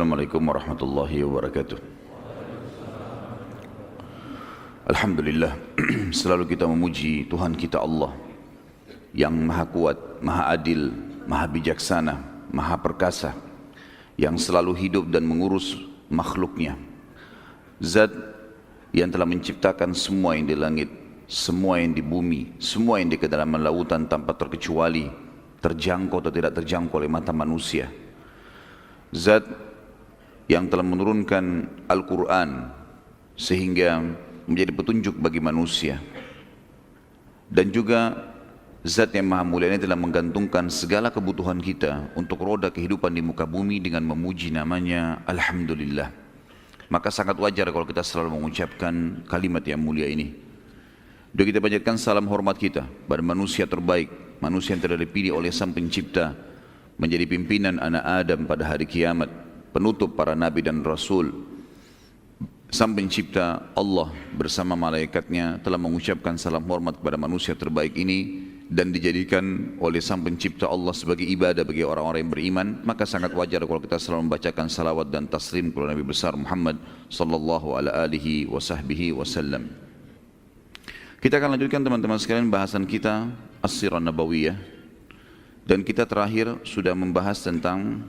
Assalamualaikum warahmatullahi wabarakatuh. Alhamdulillah, selalu kita memuji Tuhan kita Allah yang maha kuat, maha adil, maha bijaksana, maha perkasa, yang selalu hidup dan mengurus makhluknya. Zat yang telah menciptakan semua yang di langit, semua yang di bumi, semua yang di kedalaman lautan tanpa terkecuali, terjangkau atau tidak terjangkau oleh mata manusia. Zat yang telah menurunkan Al-Quran sehingga menjadi petunjuk bagi manusia, dan juga Zat yang maha mulia ini telah menggantungkan segala kebutuhan kita untuk roda kehidupan di muka bumi dengan memuji namanya Alhamdulillah. Maka sangat wajar kalau kita selalu mengucapkan kalimat yang mulia ini. Dan kita panjatkan salam hormat kita pada manusia terbaik, manusia yang telah dipilih oleh Sang Pencipta menjadi pimpinan anak Adam pada hari kiamat, penutup para nabi dan rasul. Sang Pencipta Allah bersama malaikatnya telah mengucapkan salam hormat kepada manusia terbaik ini dan dijadikan oleh Sang Pencipta Allah sebagai ibadah bagi orang-orang yang beriman. Maka sangat wajar kalau kita selalu membacakan salawat dan taslim kepada Nabi besar Muhammad sallallahu alaihi wasallam. Kita akan lanjutkan teman-teman sekalian bahasan kita As-Sirah Nabawiyah. Dan kita terakhir sudah membahas tentang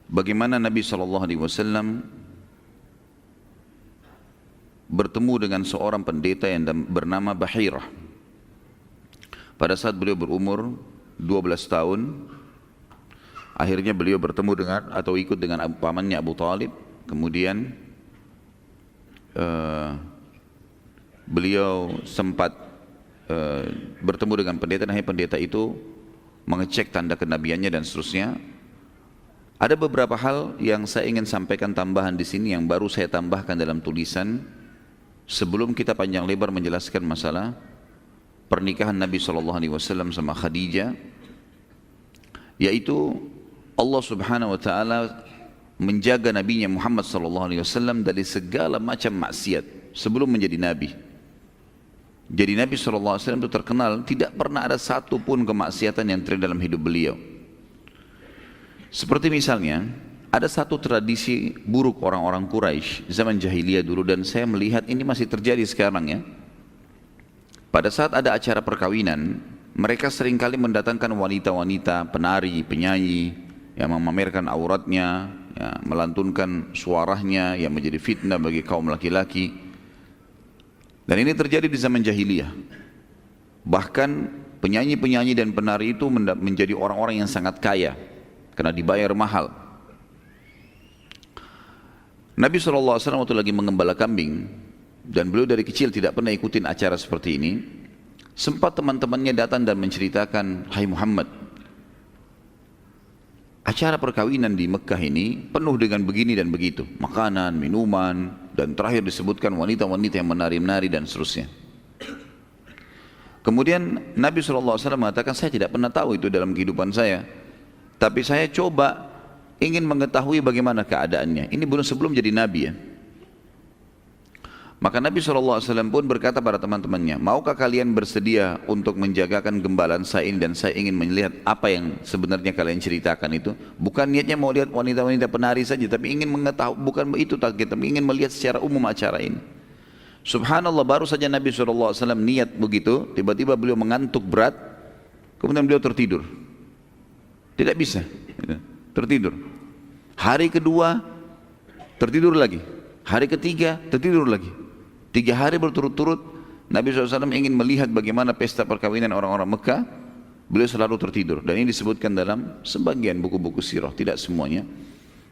bagaimana Nabi SAW bertemu dengan seorang pendeta yang bernama Bahirah. Pada saat beliau berumur 12 tahun, akhirnya beliau bertemu dengan atau ikut dengan pamannya Abu Talib. Kemudian beliau sempat bertemu dengan pendeta, dan pendeta itu mengecek tanda kenabiannya dan seterusnya. Ada beberapa hal yang saya ingin sampaikan tambahan di sini yang baru saya tambahkan dalam tulisan sebelum kita panjang lebar menjelaskan masalah pernikahan Nabi SAW sama Khadijah, yaitu Allah Subhanahu Wa Taala menjaga nabinya Muhammad SAW dari segala macam maksiat sebelum menjadi nabi. Jadi Nabi SAW itu terkenal tidak pernah ada satu pun kemaksiatan yang terjadi dalam hidup beliau. Seperti misalnya ada satu tradisi buruk orang-orang Quraisy zaman jahiliyah dulu, dan saya melihat ini masih terjadi sekarang ya. Pada saat ada acara perkawinan, mereka seringkali mendatangkan wanita-wanita, penari, penyanyi yang memamerkan auratnya, ya, melantunkan suaranya yang menjadi fitnah bagi kaum laki-laki. Dan ini terjadi di zaman jahiliyah. Bahkan penyanyi-penyanyi dan penari itu menjadi orang-orang yang sangat kaya karena dibayar mahal. Nabi SAW waktu lagi mengembala kambing, dan beliau dari kecil tidak pernah ikutin acara seperti ini, sempat teman-temannya datang dan menceritakan, "Hai Muhammad, acara perkawinan di Mekah ini penuh dengan begini dan begitu, makanan, minuman, dan terakhir disebutkan wanita-wanita yang menari-menari dan seterusnya." Kemudian Nabi SAW mengatakan, "Saya tidak pernah tahu itu dalam kehidupan saya, tapi saya coba ingin mengetahui bagaimana keadaannya." Ini belum sebelum jadi Nabi ya. Maka Nabi SAW pun berkata pada teman-temannya, "Maukah kalian bersedia untuk menjagakan gembalaan saya ini, dan saya ingin melihat apa yang sebenarnya kalian ceritakan itu." Bukan niatnya mau lihat wanita-wanita penari saja, tapi ingin mengetahui, bukan itu target, tapi ingin melihat secara umum acara ini. Subhanallah, baru saja Nabi SAW niat begitu, tiba-tiba beliau mengantuk berat, kemudian beliau tertidur. Tidak bisa, tertidur. Hari kedua tertidur lagi, hari ketiga tertidur lagi. 3 hari berturut-turut Nabi SAW ingin melihat bagaimana pesta perkawinan orang-orang Mekah, beliau selalu tertidur. Dan ini disebutkan dalam sebagian buku-buku sirah, tidak semuanya.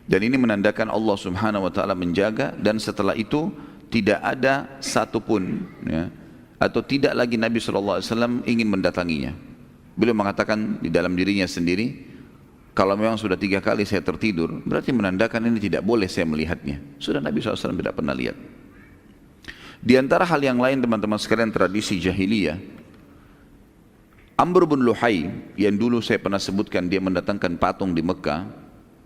Dan ini menandakan Allah Subhanahu Wa Taala menjaga, dan setelah itu tidak ada satupun ya, atau tidak lagi Nabi SAW ingin mendatanginya. Beliau mengatakan di dalam dirinya sendiri, kalau memang sudah 3 kali saya tertidur, berarti menandakan ini tidak boleh saya melihatnya. Sudah Nabi SAW tidak pernah lihat. Di antara hal yang lain teman-teman sekalian, tradisi jahiliyah, Amr bin Luhai yang dulu saya pernah sebutkan, dia mendatangkan patung di Mekah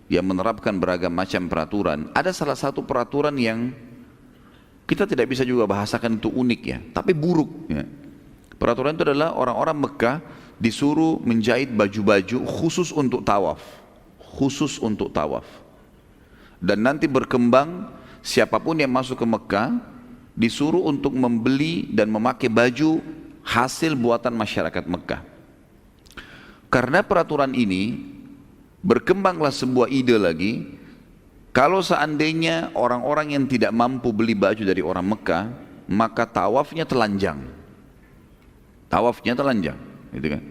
yang menerapkan beragam macam peraturan. Ada salah satu peraturan yang kita tidak bisa juga bahasakan itu unik ya, tapi buruk ya. Peraturan itu adalah orang-orang Mekah disuruh menjahit baju-baju khusus untuk tawaf, khusus untuk tawaf. Dan nanti berkembang, siapapun yang masuk ke Mekah disuruh untuk membeli dan memakai baju hasil buatan masyarakat Mekah. Karena peraturan ini, berkembanglah sebuah ide lagi, kalau seandainya orang-orang yang tidak mampu beli baju dari orang Mekah, maka tawafnya telanjang. Tawafnya telanjang, gitu kan?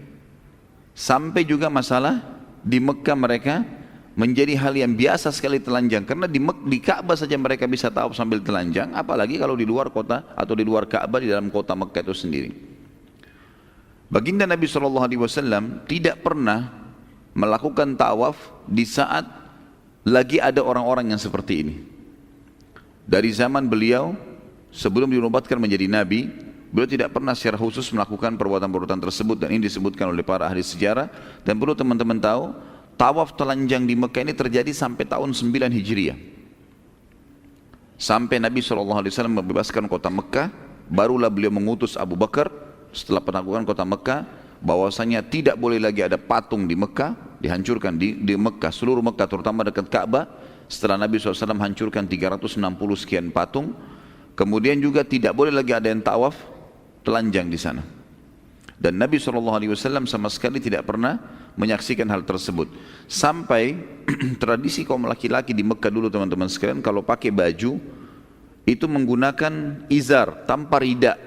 Sampai juga masalah di Mekah mereka menjadi hal yang biasa sekali telanjang, karena di Ka'bah saja mereka bisa tawaf sambil telanjang, apalagi kalau di luar kota atau di luar Ka'bah di dalam kota Mekah itu sendiri. Baginda Nabi SAW tidak pernah melakukan tawaf di saat lagi ada orang-orang yang seperti ini. Dari zaman beliau sebelum dinobatkan menjadi Nabi, beliau tidak pernah secara khusus melakukan perbuatan-perbuatan tersebut, dan ini disebutkan oleh para ahli sejarah. Dan perlu teman-teman tahu, tawaf telanjang di Mekah ini terjadi sampai tahun 9 Hijriah. Sampai Nabi SAW membebaskan kota Mekah, barulah beliau mengutus Abu Bakar setelah penaklukan kota Mekah, bahwasanya tidak boleh lagi ada patung di Mekah, dihancurkan di Mekah, seluruh Mekah terutama dekat Ka'bah. Setelah Nabi SAW hancurkan 360 sekian patung, kemudian juga tidak boleh lagi ada yang tawaf telanjang di sana. Dan Nabi SAW sama sekali tidak pernah menyaksikan hal tersebut. Sampai tradisi kaum laki-laki di Mekah dulu teman-teman sekalian, kalau pakai baju itu menggunakan izar tanpa rida.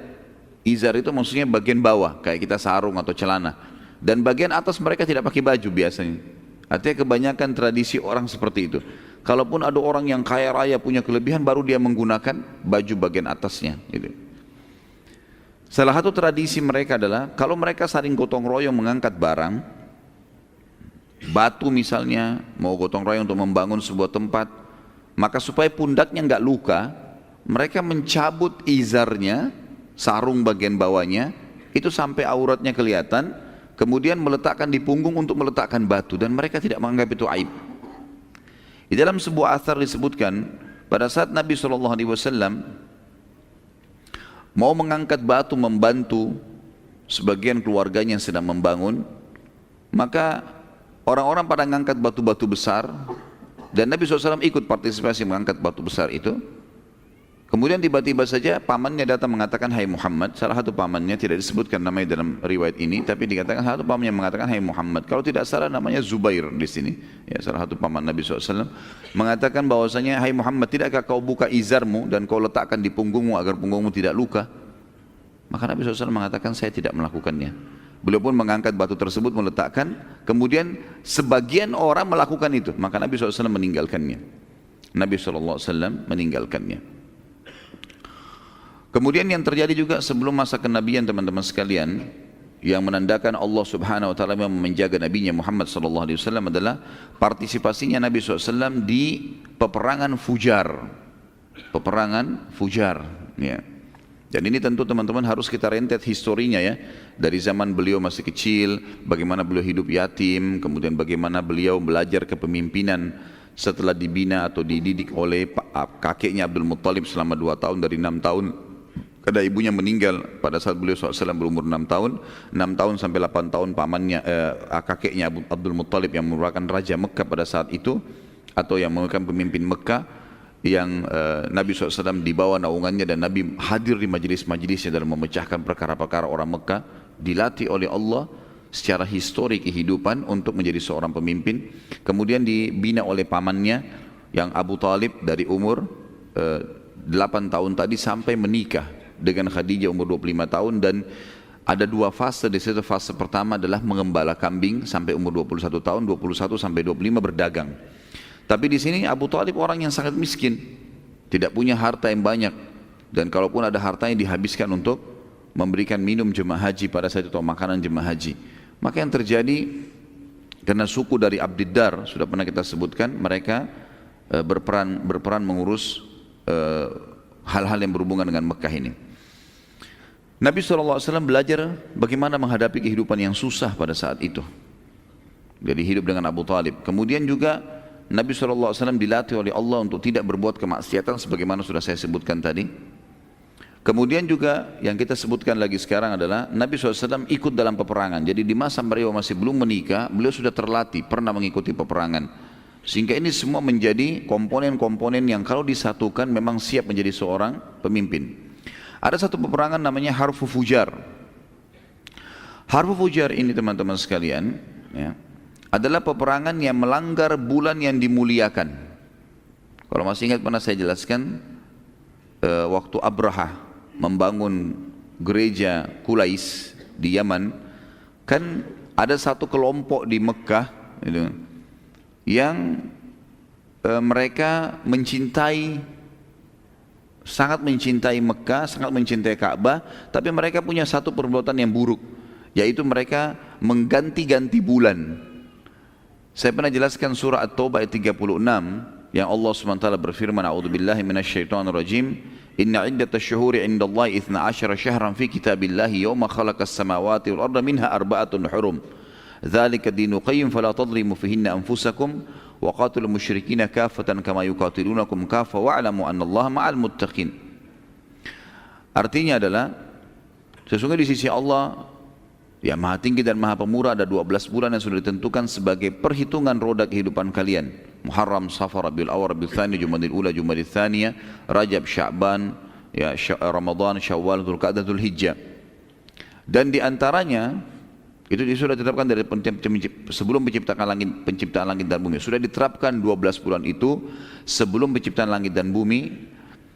Izar itu maksudnya bagian bawah, kayak kita sarung atau celana. Dan bagian atas mereka tidak pakai baju biasanya. Artinya kebanyakan tradisi orang seperti itu. Kalaupun ada orang yang kaya raya punya kelebihan, baru dia menggunakan baju bagian atasnya, gitu. Salah satu tradisi mereka adalah kalau mereka saling gotong royong mengangkat barang, batu misalnya, mau gotong royong untuk membangun sebuah tempat, maka supaya pundaknya nggak luka, mereka mencabut izarnya, sarung bagian bawahnya, itu sampai auratnya kelihatan, kemudian meletakkan di punggung untuk meletakkan batu, dan mereka tidak menganggap itu aib. Di dalam sebuah athar disebutkan, pada saat Nabi SAW mau mengangkat batu membantu sebagian keluarganya yang sedang membangun, maka orang-orang pada mengangkat batu-batu besar, dan Nabi SAW ikut partisipasi mengangkat batu besar itu. Kemudian tiba-tiba saja pamannya datang mengatakan, "Hai Muhammad." Salah satu pamannya, tidak disebutkan namanya dalam riwayat ini, tapi dikatakan salah satu pamannya mengatakan, "Hai Muhammad." Kalau tidak salah namanya Zubair di sini. Ya, salah satu paman Nabi SAW mengatakan bahwasanya, "Hai Muhammad, tidakkah kau buka izarmu dan kau letakkan di punggungmu agar punggungmu tidak luka?" Maka Nabi SAW mengatakan, "Saya tidak melakukannya." Beliau pun mengangkat batu tersebut, meletakkan, kemudian sebagian orang melakukan itu, maka Nabi SAW meninggalkannya. Nabi SAW meninggalkannya. Kemudian yang terjadi juga sebelum masa kenabian teman-teman sekalian, yang menandakan Allah Subhanahu Wa Taala yang menjaga Nabinya Muhammad SAW adalah partisipasinya Nabi SAW di peperangan Fujar. Peperangan Fujar, ya. Dan ini tentu teman-teman harus kita rentet historinya ya. Dari zaman beliau masih kecil, bagaimana beliau hidup yatim, kemudian bagaimana beliau belajar kepemimpinan setelah dibina atau dididik oleh kakeknya Abdul Muttalib selama 2 tahun dari 6 tahun. Karena ibunya meninggal pada saat beliau SAW berumur 6 tahun. 6 tahun sampai 8 tahun pamannya, kakeknya Abdul Muttalib yang merupakan Raja Mekah pada saat itu, atau yang merupakan pemimpin Mekah, yang Nabi SAW dibawa naungannya, dan Nabi hadir di majelis-majelisnya dalam memecahkan perkara-perkara orang Mekah, dilatih oleh Allah secara histori kehidupan untuk menjadi seorang pemimpin. Kemudian dibina oleh pamannya yang Abu Talib dari umur 8 tahun tadi sampai menikah dengan Khadijah umur 25 tahun. Dan ada 2 fase di situ. Fase pertama adalah mengembala kambing sampai umur 21 tahun, 21 sampai 25 berdagang. Tapi di sini Abu Talib orang yang sangat miskin, tidak punya harta yang banyak, dan kalaupun ada hartanya dihabiskan untuk memberikan minum jemaah haji pada saat itu, makanan jemaah haji. Maka yang terjadi, karena suku dari Abdiddar sudah pernah kita sebutkan, mereka berperan mengurus hal-hal yang berhubungan dengan Mekah ini. Nabi SAW belajar bagaimana menghadapi kehidupan yang susah pada saat itu. Jadi hidup dengan Abu Talib. Kemudian juga Nabi SAW dilatih oleh Allah untuk tidak berbuat kemaksiatan sebagaimana sudah saya sebutkan tadi. Kemudian juga yang kita sebutkan lagi sekarang adalah Nabi SAW ikut dalam peperangan. Jadi di masa beliau masih belum menikah, beliau sudah terlatih, pernah mengikuti peperangan. Sehingga ini semua menjadi komponen-komponen yang kalau disatukan memang siap menjadi seorang pemimpin. Ada satu peperangan namanya Harbu Fujar. Harbu Fujar ini teman-teman sekalian, ya, adalah peperangan yang melanggar bulan yang dimuliakan. Kalau masih ingat pernah saya jelaskan, waktu Abraha membangun gereja Qulais di Yaman, kan ada satu kelompok di Mekah gitu, yang mereka sangat mencintai Mekah, sangat mencintai Ka'bah, tapi mereka punya satu perbuatan yang buruk, yaitu mereka mengganti-ganti bulan. Saya pernah jelaskan surah At-Taubah ayat 36 yang Allah SWT berfirman, a'udzubillahi minasyaitonirrajim, inna iddatash syuhuri indallahi 12 syahran fi kitabillahi yawma khalaqas samawati wal arda minha arba'atun hurum dzalika dinul qayyim fala tadhlimu fihinna anfusakum wa qatilul musyrikina kaffatan kama yuqatilunakum kaffa wa'lamu annallaha ma'al muttaqin. Artinya adalah sesungguhnya di sisi Allah yang Maha Tinggi dan Maha Pemurah ada 12 bulan yang sudah ditentukan sebagai perhitungan roda kehidupan kalian. Muharram, Safar, Rabiul Awwal, Rabiul Tsani, Jumadil Ula, Jumadil Tsaniyah, Rajab, Sya'ban, ya, Ramadan, Syawal, Dzulqa'dah, Dzulhijjah. Dan di antaranya itu sudah ditetapkan dari sebelum penciptaan langit dan bumi. Sudah diterapkan 12 bulan itu sebelum penciptaan langit dan bumi.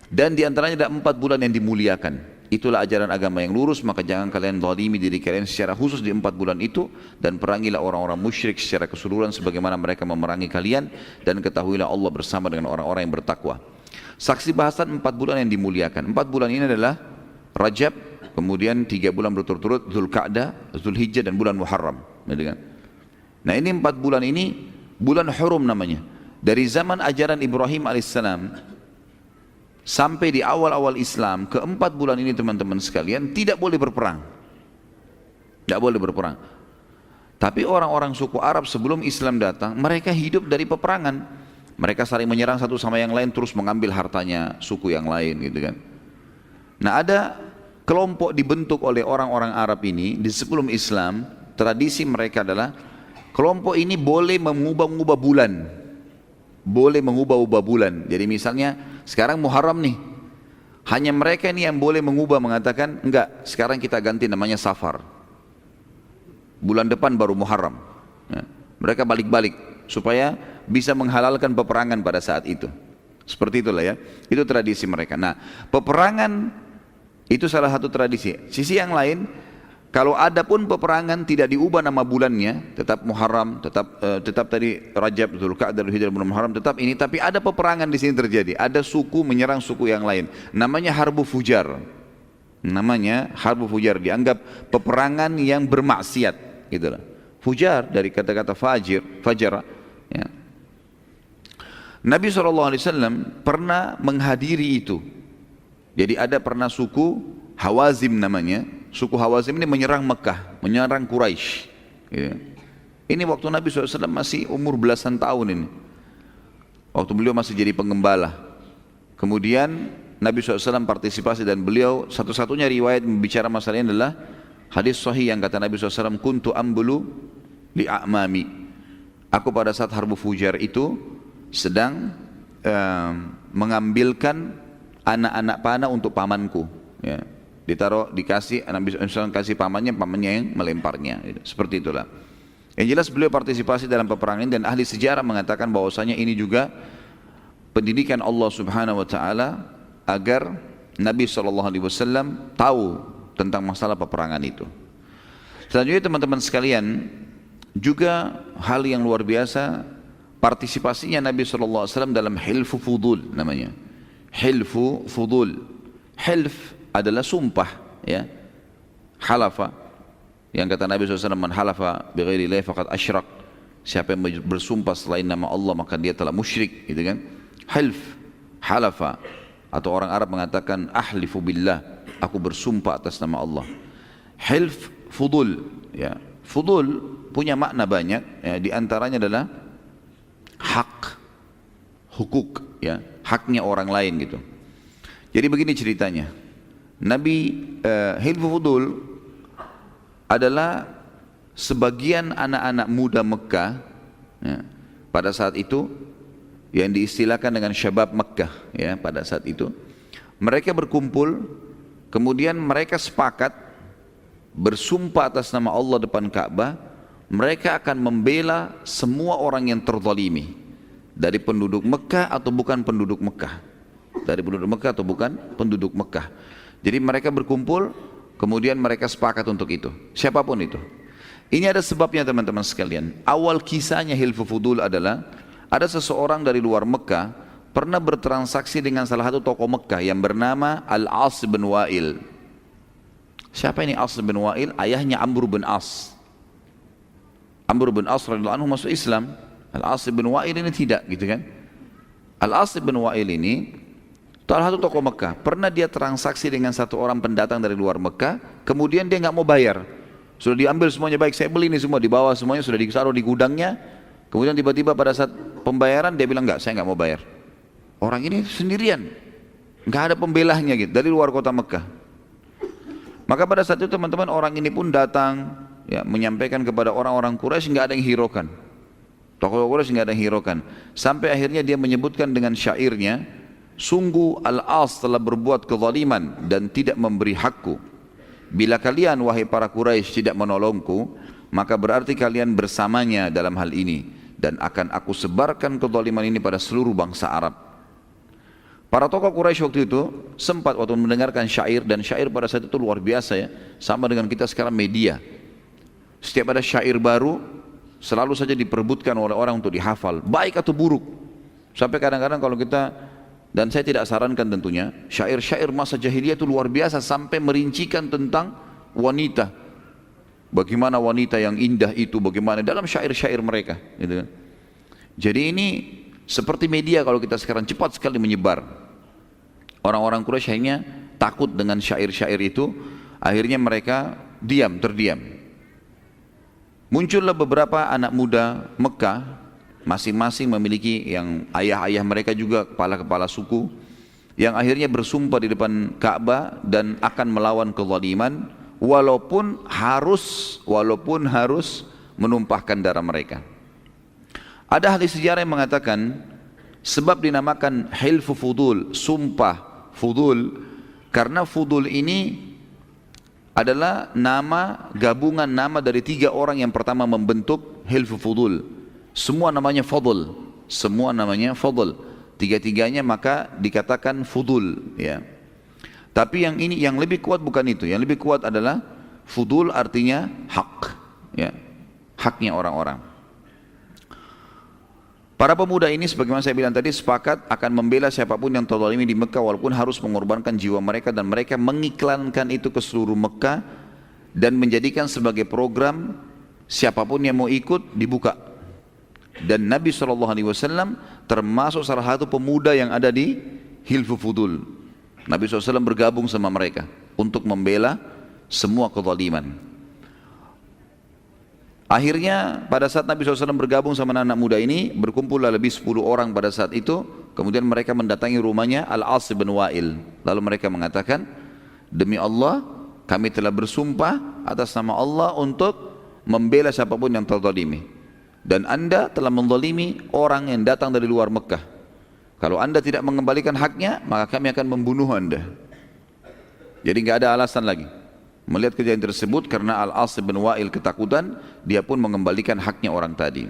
Dan di antaranya ada 4 bulan yang dimuliakan. Itulah ajaran agama yang lurus, maka jangan kalian zalimi diri kalian secara khusus di 4 bulan itu, dan perangilah orang-orang musyrik secara keseluruhan sebagaimana mereka memerangi kalian, dan ketahuilah Allah bersama dengan orang-orang yang bertakwa. Saksi bahasan 4 bulan yang dimuliakan. 4 bulan ini adalah Rajab, kemudian 3 bulan berturut-turut Dzulqa'dah, Dzulhijjah, dan bulan Muharram. Nah ini 4 bulan ini bulan hurum namanya. Dari zaman ajaran Ibrahim alaihissalam sampai di awal-awal Islam, ke-4 bulan ini teman-teman sekalian tidak boleh berperang. Tidak boleh berperang. Tapi orang-orang suku Arab sebelum Islam datang, mereka hidup dari peperangan. Mereka saling menyerang satu sama yang lain, terus mengambil hartanya suku yang lain gitu kan. Nah ada kelompok dibentuk oleh orang-orang Arab ini di sebelum Islam. Tradisi mereka adalah kelompok ini boleh mengubah-ubah bulan. Boleh mengubah-ubah bulan. Jadi misalnya sekarang Muharram nih, hanya mereka ini yang boleh mengubah, mengatakan enggak, sekarang kita ganti namanya Safar, bulan depan baru Muharram. Mereka balik-balik supaya bisa menghalalkan peperangan pada saat itu. Seperti itulah ya, itu tradisi mereka. Nah peperangan itu salah satu tradisi. Sisi yang lain, kalau ada pun peperangan tidak diubah nama bulannya, tetap Muharram, tetap tadi Rajab, Dzulqa'dah, Dzulhijjah, bulan Muharram tetap ini, tapi ada peperangan di sini terjadi. Ada suku menyerang suku yang lain. Namanya Harbu Fujar. Namanya Harbu Fujar, dianggap peperangan yang bermaksiat, gitulah. Fujar dari kata-kata fajar. Ya. Nabi SAW pernah menghadiri itu. Jadi ada pernah suku Hawazim namanya. Suku Hawazim ini menyerang Mekah, menyerang Quraisy. Ya. Ini waktu Nabi SAW masih umur belasan tahun ini. Waktu beliau masih jadi penggembala. Kemudian Nabi SAW partisipasi, dan beliau satu-satunya riwayat membicara masalah ini adalah hadis sahih yang kata Nabi SAW, kuntu ambulu li'a'mami. Aku pada saat Harbu Fujar itu sedang mengambilkan anak-anak panah untuk pamanku. Ya. Dikasih, Nabi SAW kasih pamannya yang melemparnya. Seperti itulah. Yang jelas beliau partisipasi dalam peperangan, dan ahli sejarah mengatakan bahwasanya ini juga pendidikan Allah Subhanahu Wa Taala agar Nabi SAW tahu tentang masalah peperangan itu. Selanjutnya teman-teman sekalian, juga hal yang luar biasa partisipasinya Nabi SAW dalam Hilfu Fudul namanya. Hilfu Fudul. Hilf adalah sumpah, ya. Halafa, yang kata Nabi SAW, man halafa bighairi llahi faqad asyrak. Siapa yang bersumpah selain nama Allah maka dia telah musyrik, gitu kan. Hilf, halafa, atau orang Arab mengatakan ahlifu billah, aku bersumpah atas nama Allah. Hilf fudul, ya. Fudul punya makna banyak, ya. Di antaranya adalah hak, hukuk, ya, haknya orang lain gitu. Jadi begini ceritanya. Nabi Hilfu Fudul adalah sebagian anak-anak muda Mekah ya, pada saat itu yang diistilahkan dengan syabab Mekah ya, pada saat itu mereka berkumpul, kemudian mereka sepakat bersumpah atas nama Allah depan Ka'bah, mereka akan membela semua orang yang terzalimi dari penduduk Mekah atau bukan penduduk Mekah, dari penduduk Mekah atau bukan penduduk Mekah. Jadi mereka berkumpul, kemudian mereka sepakat untuk itu, siapapun itu. Ini ada sebabnya teman-teman sekalian. Awal kisahnya Hilfu Fudul adalah ada seseorang dari luar Mekah pernah bertransaksi dengan salah satu tokoh Mekah yang bernama Al-As bin Wa'il. Siapa ini As bin Wa'il? Ayahnya Amr bin As. Amr bin As radhiyallahu anhu masuk Islam. Al-As bin Wa'il ini tidak, gitu kan? Al-As bin Wa'il ini salah satu tokoh Mekah. Pernah dia transaksi dengan satu orang pendatang dari luar Mekah, kemudian dia nggak mau bayar. Sudah diambil semuanya, baik saya beli ini semua, dibawa semuanya, sudah ditaruh di gudangnya. Kemudian tiba-tiba pada saat pembayaran dia bilang enggak, saya enggak mau bayar. Orang ini sendirian, enggak ada pembelahnya gitu, dari luar kota Mekah. Maka pada saat itu teman-teman, orang ini pun datang ya, menyampaikan kepada orang-orang Quraisy, enggak ada yang hiraukan. Tokoh Quraisy enggak ada yang hiraukan. Sampai akhirnya dia menyebutkan dengan syairnya, sungguh Al-As telah berbuat kezaliman dan tidak memberi hakku. Bila kalian wahai para Quraisy tidak menolongku, maka berarti kalian bersamanya dalam hal ini, dan akan aku sebarkan kezaliman ini pada seluruh bangsa Arab. Para tokoh Quraisy waktu itu sempat waktu mendengarkan syair, dan syair pada saat itu luar biasa ya, sama dengan kita sekarang media. Setiap ada syair baru selalu saja diperebutkan oleh orang untuk dihafal, baik atau buruk. Sampai kadang-kadang kalau kita, dan saya tidak sarankan tentunya, syair-syair masa jahiliyah itu luar biasa sampai merincikan tentang wanita. Bagaimana wanita yang indah itu, bagaimana dalam syair-syair mereka. Gitu kan. Jadi ini seperti media kalau kita sekarang cepat sekali menyebar. Orang-orang Quraisy akhirnya takut dengan syair-syair itu, akhirnya mereka terdiam. Muncullah beberapa anak muda Mekah, masing-masing memiliki yang ayah-ayah mereka juga kepala-kepala suku, yang akhirnya bersumpah di depan Ka'bah dan akan melawan kezaliman walaupun harus menumpahkan darah mereka. Ada ahli sejarah yang mengatakan sebab dinamakan Hilfu Fudul, sumpah Fudul, karena Fudul ini adalah nama gabungan nama dari 3 orang yang pertama membentuk Hilfu Fudul. Semua namanya Fadl, semua namanya Fadl, tiga-tiganya maka dikatakan Fudul ya. Tapi yang ini yang lebih kuat bukan itu, yang lebih kuat adalah Fudul artinya hak ya, haknya orang-orang. Para pemuda ini sebagaimana saya bilang tadi sepakat akan membela siapapun yang terzalimi di Mekah walaupun harus mengorbankan jiwa mereka, dan mereka mengiklankan itu ke seluruh Mekah dan menjadikan sebagai program siapapun yang mau ikut dibuka. Dan Nabi SAW termasuk salah satu pemuda yang ada di Hilfu Fudul. Nabi SAW bergabung sama mereka untuk membela semua kezaliman. Akhirnya pada saat Nabi SAW bergabung sama anak muda ini, berkumpullah lebih 10 orang pada saat itu. Kemudian mereka mendatangi rumahnya Al-As bin Wa'il. Lalu mereka mengatakan, demi Allah kami telah bersumpah atas nama Allah untuk membela siapapun yang terzalimi. Dan anda telah menzalimi orang yang datang dari luar Mekah. Kalau anda tidak mengembalikan haknya, maka kami akan membunuh anda. Jadi nggak ada alasan lagi. Melihat kejadian tersebut, karena Al-As bin Wa'il ketakutan, dia pun mengembalikan haknya orang tadi.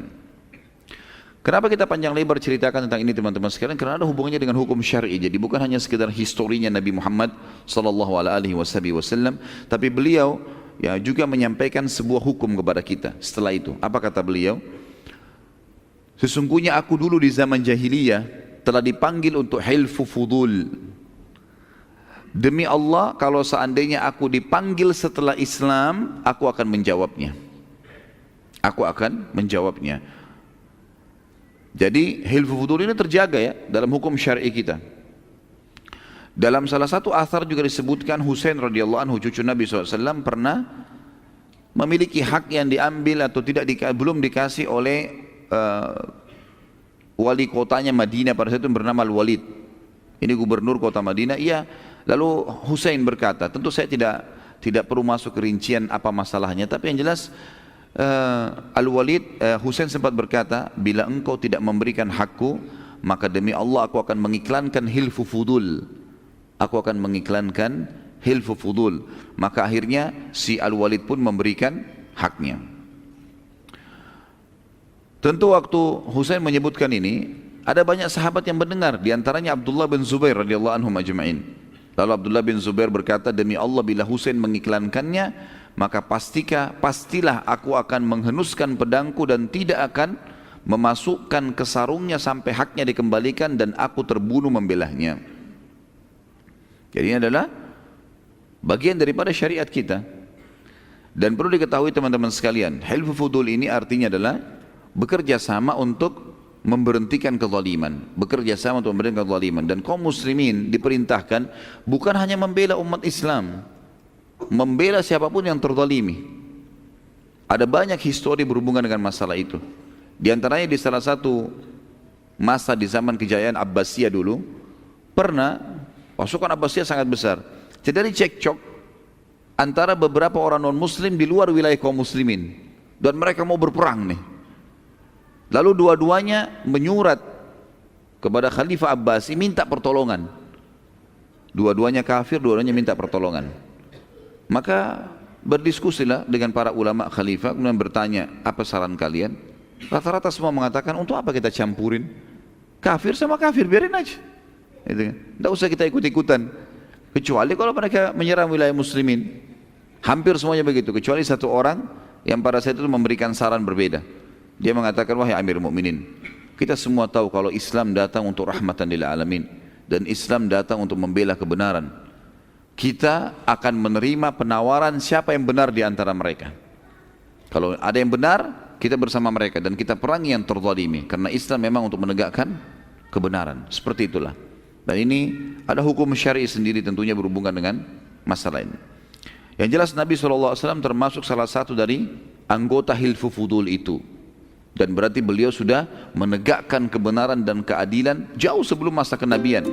Kenapa kita panjang lebar ceritakan tentang ini teman-teman sekalian? Karena ada hubungannya dengan hukum syar'i. Jadi bukan hanya sekedar historinya Nabi Muhammad SAW, tapi beliau ya juga menyampaikan sebuah hukum kepada kita. Setelah itu, apa kata beliau? Sesungguhnya aku dulu di zaman jahiliyah telah dipanggil untuk Hilfu Fudul. Demi Allah, kalau seandainya aku dipanggil setelah Islam, aku akan menjawabnya. Aku akan menjawabnya. Jadi Hilfu Fudul ini terjaga ya dalam hukum syar'i kita. Dalam salah satu athar juga disebutkan Husain radhiyallahu anhu, cucu Nabi SAW, pernah memiliki hak yang diambil atau belum dikasih oleh wali kotanya Madinah pada saat itu bernama Al-Walid. Ini gubernur kota Madinah. Ia Lalu Husain berkata, tentu saya tidak perlu masuk ke rincian apa masalahnya, tapi yang jelas Husain sempat berkata, bila engkau tidak memberikan hakku, maka demi Allah aku akan mengiklankan hilfu fudul. Aku akan mengiklankan hilfu fudul. Maka akhirnya si Al-Walid pun memberikan haknya. Tentu waktu Husain menyebutkan ini, ada banyak sahabat yang mendengar, di antaranya Abdullah bin Zubair radhiyallahu anhum ajma'in. Lalu Abdullah bin Zubair berkata, demi Allah bila Husain mengiklankannya, maka pastilah aku akan menghenuskan pedangku dan tidak akan memasukkan ke sarungnya sampai haknya dikembalikan dan aku terbunuh membelahnya. Jadi ini adalah bagian daripada syariat kita. Dan perlu diketahui teman-teman sekalian, hilfu fudul ini artinya adalah bekerja sama untuk memberhentikan kezaliman, bekerja sama untuk memberhentikan kezaliman. Dan kaum muslimin diperintahkan bukan hanya membela umat Islam, membela siapapun yang terzalimi. Ada banyak histori berhubungan dengan masalah itu. Di antaranya di salah satu masa di zaman kejayaan Abbasiyah dulu, pernah pasukan Abbasiyah sangat besar. Terjadi cekcok antara beberapa orang non muslim di luar wilayah kaum muslimin, dan mereka mau berperang nih. Lalu dua-duanya menyurat kepada Khalifah Abbasi minta pertolongan. Dua-duanya kafir, dua-duanya minta pertolongan. Maka berdiskusilah dengan para ulama khalifah, kemudian bertanya, apa saran kalian? Rata-rata semua mengatakan, untuk apa kita campurin? Kafir sama kafir, biarin aja. Tidak usah kita ikut-ikutan. Kecuali kalau mereka menyerang wilayah muslimin. Hampir semuanya begitu, kecuali satu orang yang pada saat itu memberikan saran berbeda. Dia mengatakan, wahai Amir Mukminin, kita semua tahu kalau Islam datang untuk rahmatan lil alamin, dan Islam datang untuk membela kebenaran. Kita akan menerima penawaran siapa yang benar di antara mereka. Kalau ada yang benar, kita bersama mereka dan kita perangi yang terzalimi, karena Islam memang untuk menegakkan kebenaran. Seperti itulah. Dan ini ada hukum syar'i sendiri tentunya berhubungan dengan masalah ini. Yang jelas Nabi SAW termasuk salah satu dari anggota hilfu fudul itu. Dan berarti beliau sudah menegakkan kebenaran dan keadilan jauh sebelum masa kenabian.